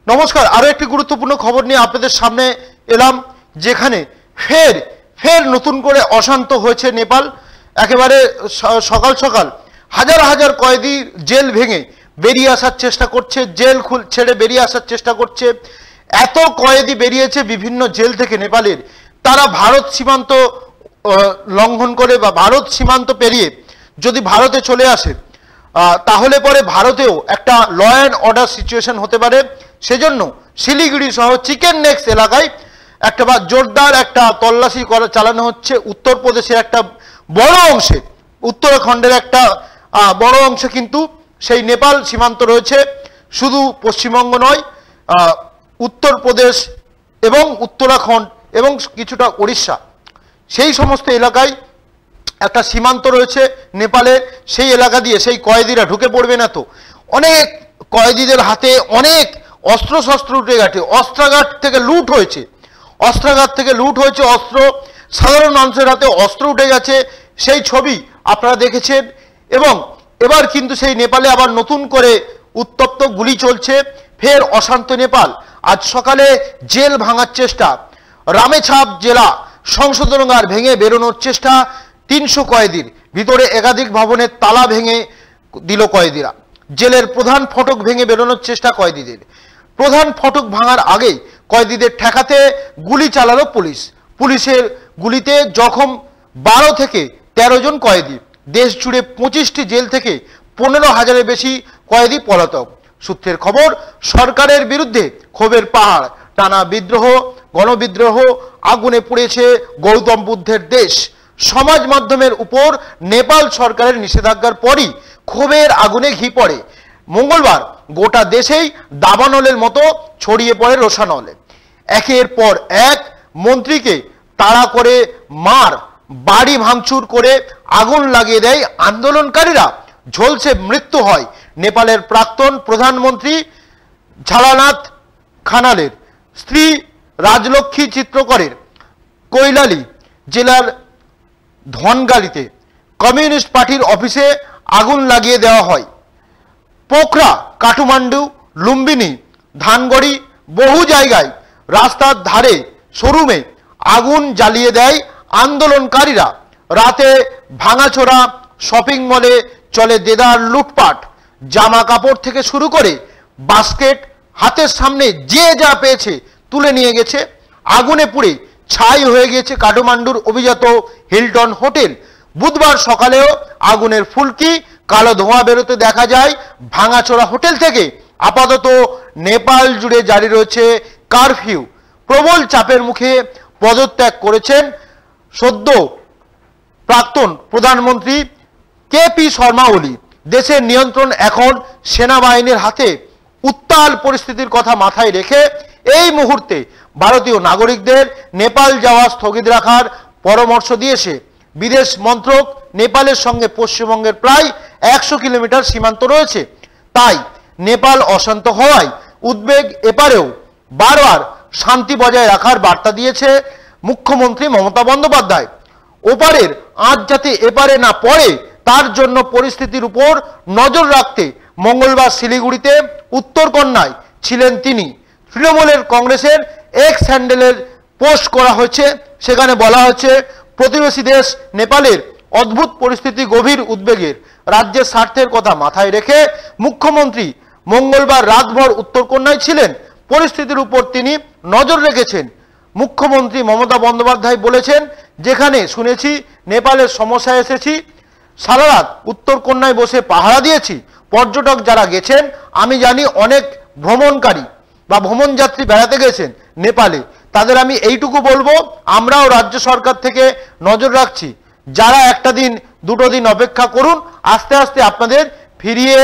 নমস্কার, আরো একটি গুরুত্বপূর্ণ খবর নিয়ে আপনাদের সামনে এলাম, যেখানে ফের নতুন করে অশান্ত হয়েছে নেপাল। একেবারে সকাল সকাল হাজার হাজার কয়েদি জেল ভেঙে বেরিয়ে আসার চেষ্টা করছে, জেল ছেড়ে বেরিয়ে আসার চেষ্টা করছে। এত কয়েদি বেরিয়েছে বিভিন্ন জেল থেকে নেপালের, তারা ভারত সীমান্ত লঙ্ঘন করে বা ভারত সীমান্ত পেরিয়ে যদি ভারতে চলে আসে তাহলে পরে ভারতেও একটা ল অ্যান্ড অর্ডার সিচুয়েশন হতে পারে। সেজন্য শিলিগুড়ি সহ চিকেন নেক্স এলাকায় একটা বা জোরদার একটা তল্লাশি চালানো হচ্ছে। উত্তরপ্রদেশের একটা বড় অংশে, উত্তরাখণ্ডের একটা বড় অংশে কিন্তু সেই নেপাল সীমান্ত রয়েছে। শুধু পশ্চিমবঙ্গ নয়, উত্তরপ্রদেশ এবং উত্তরাখণ্ড এবং কিছুটা উড়িষ্যা, সেই সমস্ত এলাকায় একটা সীমান্ত রয়েছে নেপালের। সেই এলাকা দিয়ে সেই কয়েদিরা ঢুকে পড়বে না তো? অনেক কয়েদিদের হাতে অনেক অস্ত্রশস্ত্র উঠে গেছে, অস্ত্রাগার থেকে লুট হয়েছে, অস্ত্র সাধারণ মানুষের হাতে অস্ত্র উঠে গেছে, সেই ছবি আপনারা দেখেছেন। এবং এবার কিন্তু সেই নেপালে আবার নতুন করে উত্তপ্ত গুলি চলছে, ফের অশান্ত নেপাল। আজ সকালে জেল ভাঙার চেষ্টা, রামেছাপ জেলা সংশোধনাগার ভেঙে বেরোনোর চেষ্টা 300 কয়েদির, ভিতরে একাধিক ভবনের তালা ভেঙে দিল কয়েদিরা। জেলের প্রধান ফটক ভেঙে বেরোনোর চেষ্টা কয়েদিদের। প্রধান ফটক ভাঙার আগেই কয়েদিদের ঠেকাতে গুলি চালালো পুলিশ। পুলিশের গুলিতে জখম 12 থেকে 13 জন কয়েদি। দেশ জুড়ে 25টি জেল থেকে 15,000-এর বেশি কয়েদি পলাতক। সূত্রের খবর, সরকারের বিরুদ্ধে ক্ষোভের পাহাড়, টানা বিদ্রোহ, গণবিদ্রোহ, আগুনে পুড়েছে গৌতম বুদ্ধের দেশ। সমাজ মাধ্যমের উপর নেপাল সরকারের নিষেধাজ্ঞার পরই ক্ষোভের আগুনে ঘি পড়ে। মঙ্গলবার গোটা দেশেই দাবানলের মতো ছড়িয়ে পড়ে রোষানল। একের পর এক মন্ত্রীকে তাড়া করে মার, বাড়ি ভাঙচুর করে আগুন লাগিয়ে দেয় আন্দোলনকারীরা। ঝলসে মৃত্যু হয় নেপালের প্রাক্তন প্রধানমন্ত্রী ঝালানাথ খানালের স্ত্রী রাজলক্ষ্মী চিত্রকরের। কৈলালি জেলার ধনগালিতে কমিউনিস্ট পার্টির অফিসে আগুন লাগিয়ে দেওয়া হয়। পোখরা, কাঠমান্ডু, লুম্বিনী, ধানগড়ি বহু জায়গায় রাস্তার ধারে শোরুমে আগুন জ্বালিয়ে দেয় আন্দোলনকারীরা। রাতে ভাঙাচোরা শপিং মলে চলে দেদার লুটপাট। জামা কাপড় থেকে শুরু করে বাস্কেট হাতের সামনে যে যা পেয়েছে তুলে নিয়ে গেছে। আগুনে পুড়ে ছাই হয়ে গিয়েছে কাঠমান্ডুর অভিজাত হিলটন হোটেল। বুধবার সকালেও আগুনের ফুলকি, কালো ধোঁয়া বেরোতে দেখা যায় ভাঙাচোরা হোটেল থেকে। আপাতত নেপাল জুড়ে জারি রয়েছে কারফিউ। প্রবল চাপের মুখে পদত্যাগ করেছেন সদ্য প্রাক্তন প্রধানমন্ত্রী কেপি শর্মা ওলি। দেশের নিয়ন্ত্রণ এখন সেনাবাহিনীর হাতে। উত্তাল পরিস্থিতির কথা মাথায় রেখে এই মুহূর্তে ভারতীয় নাগরিকদের নেপাল যাওয়া স্থগিত রাখার পরামর্শ দিয়েছে বিদেশ মন্ত্রক। নেপালের সঙ্গে পশ্চিমবঙ্গের প্রায় 100 কিলোমিটার সীমান্ত রয়েছে, তাই নেপাল অশান্ত হওয়ায় উদ্বেগ এপারেও। বারবার শান্তি বজায় রাখার বার্তা দিয়েছে মুখ্যমন্ত্রী মমতা বন্দ্যোপাধ্যায়। ওপারের আঁচ যাতে এপারে না পড়ে তার জন্য পরিস্থিতির উপর নজর রাখতে মঙ্গলবার শিলিগুড়িতে উত্তরকন্যায় ছিলেন তিনি। তৃণমূলের কংগ্রেসের এক্স হ্যান্ডেলের পোস্ট করা হয়েছে, সেখানে বলা হয়েছে প্রতিবেশী দেশ নেপালের অদ্ভুত পরিস্থিতি গভীর উদ্বেগের। রাজ্যের স্বার্থের কথা মাথায় রেখে মুখ্যমন্ত্রী মঙ্গলবার রাতভর উত্তরকন্যায় ছিলেন। পরিস্থিতির উপর তিনি নজর রেখেছেন। মুখ্যমন্ত্রী মমতা বন্দ্যোপাধ্যায় বলেছেন, যেখানে শুনেছি নেপালের সমস্যায় এসেছি, সারা রাত উত্তরকন্যায় বসে পাহারা দিয়েছি। পর্যটক যারা গেছেন, আমি জানি অনেক ভ্রমণকারী বা ভ্রমণযাত্রী বেড়াতে গেছেন নেপালে, তাদের আমি এইটুকু বলবো, আমরাও রাজ্য সরকার থেকে নজর রাখছি। যারা একটা দিন দুটো দিন অপেক্ষা করুন, আস্তে আস্তে আপনাদের ফিরিয়ে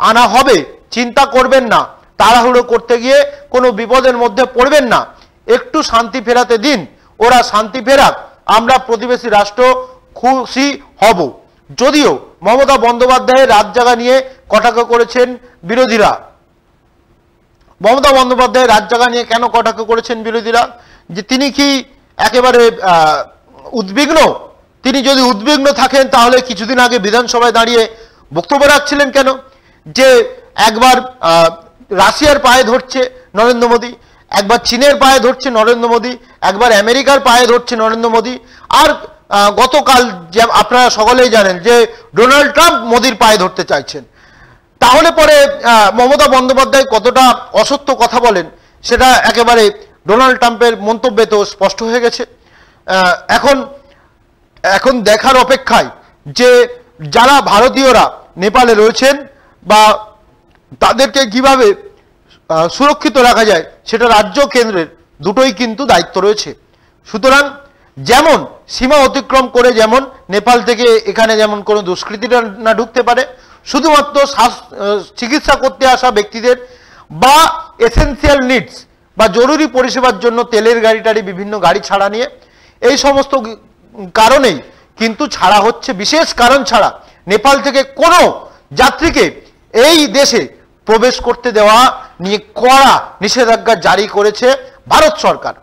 আনা হবে, চিন্তা করবেন না। তাড়াহুড়ো করতে গিয়ে কোনো বিপদের মধ্যে পড়বেন না, একটু শান্তি ফেরাতে দিন, ওরা শান্তি ফেরাক, আমরা প্রতিবেশী রাষ্ট্র খুশি হব। যদিও মমতা বন্দ্যোপাধ্যায়ের রাত জাগা নিয়ে কটাক্ষ করেছেন বিরোধীরা। মমতা বন্দ্যোপাধ্যায় রাত জাগা নিয়ে কেন কটাক্ষ করেছেন বিরোধীরা? যে তিনি কি একেবারে উদ্বিগ্ন? তিনি যদি উদ্বিগ্ন থাকেন তাহলে কিছুদিন আগে বিধানসভায় দাঁড়িয়ে বক্তব্য রাখছিলেন কেন? যে একবার রাশিয়ার পায়ে ধরছে, নরেন্দ্র মোদী, একবার চীনের পায়ে ধরছে নরেন্দ্র মোদী, একবার আমেরিকার পায়ে ধরছে নরেন্দ্র মোদী, আর গতকাল যে আপনারা সকলেই জানেন যে ডোনাল্ড ট্রাম্প মোদির পায়ে ধরতে চাইছেন। তাহলে পরে মমতা বন্দ্যোপাধ্যায় কতটা অসত্য কথা বলেন সেটা একেবারে ডোনাল্ড ট্রাম্পের মন্তব্যে তো স্পষ্ট হয়ে গেছে। এখন দেখার অপেক্ষায় যে যারা ভারতীয়রা নেপালে রয়েছেন বা তাদেরকে কিভাবে সুরক্ষিত রাখা যায়, সেটা রাজ্য কেন্দ্রের দুটোই কিন্তু দায়িত্ব রয়েছে। সুতরাং যেমন সীমা অতিক্রম করে যেমন নেপাল থেকে এখানে যেমন কোনো দুষ্কৃতীরা না ঢুকতে পারে, শুধুমাত্র চিকিৎসা করতে আসা ব্যক্তিদের বা এসেন্সিয়াল নিডস বা জরুরি পরিষেবার জন্য তেলের গাড়ি টাড়ি বিভিন্ন গাড়ি ছাড়া নিয়ে এই সমস্ত কারণেই কিন্তু ছাড়া হচ্ছে। বিশেষ কারণ ছাড়া নেপাল থেকে কোনো যাত্রীকে এই দেশে প্রবেশ করতে দেওয়া নিয়ে কড়া নিষেধাজ্ঞা জারি করেছে ভারত সরকার।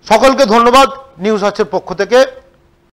সকলকে ধন্যবাদ নিউজ ওয়াচের পক্ষ থেকে।